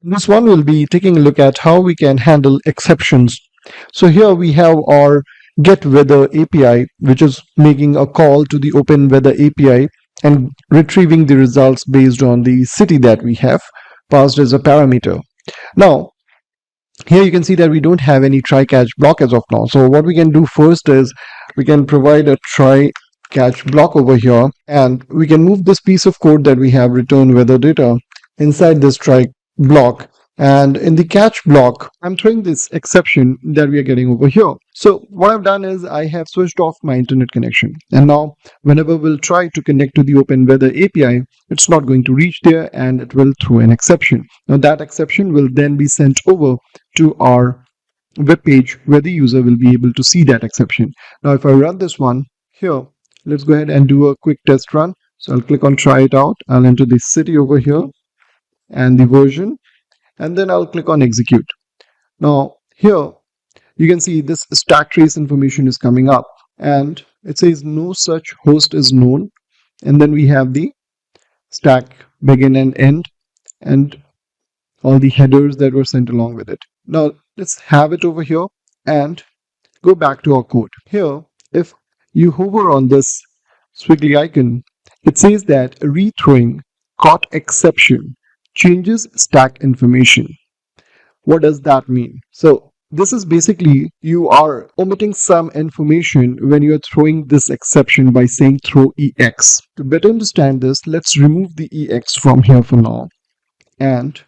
In this one, we'll be taking a look at how we can handle exceptions. So here we have our get weather API, which is making a call to the open weather API and retrieving the results based on the city that we have passed as a parameter. Now, here you can see that we don't have any try catch block as of now. So what we can do first is we can provide a try catch block over here, and we can move this piece of code that we have return weather data inside this try block, and in the catch block I'm throwing this exception that we are getting over here. So what I've done is I have switched off my internet connection, and now whenever we'll try to connect to the open weather API, it's not going to reach there and it will throw an exception. Now that exception will then be sent over to our web page where the user will be able to see that exception. Now if I run this one here, let's go ahead and do a quick test run. So I'll click on try it out. I'll enter the city over here and the version, and then I'll click on execute. Now here you can see this stack trace information is coming up, and it says no such host is known, and then we have the stack begin and end and all the headers that were sent along with it. Now let's have it over here and go back to our code. Here, if you hover on this squiggly icon, it says that rethrowing caught exception changes stack information. What does that mean? So this is basically you are omitting some information when you are throwing this exception by saying throw EX. To better understand this, let's remove the EX from here for now, and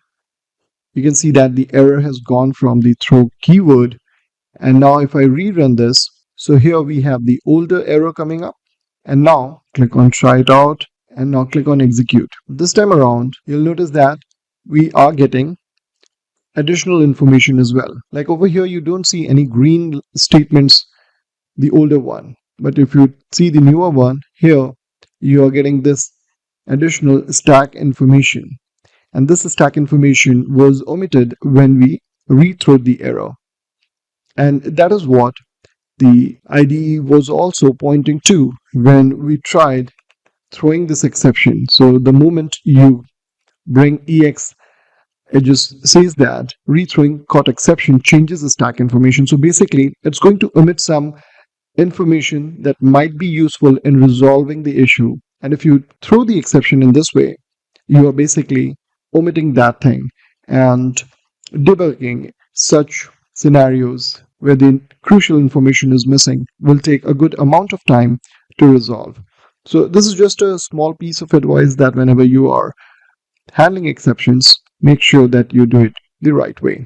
you can see that the error has gone from the throw keyword. And now if I rerun this, so here we have the older error coming up, and now click on try it out and now click on execute. This time around you'll notice that we are getting additional information as well. Like over here you don't see any green statements, the older one, but if you see the newer one here, you are getting this additional stack information, and this stack information was omitted when we rethrowed the error, and that is what the IDE was also pointing to when we tried throwing this exception. So the moment you bring EX, it just says that rethrowing caught exception changes the stack information. So basically it's going to omit some information that might be useful in resolving the issue, and if you throw the exception in this way, you are basically omitting that thing, and debugging such scenarios where the crucial information is missing will take a good amount of time to resolve. So this is just a small piece of advice that whenever you are handling exceptions, make sure that you do it the right way.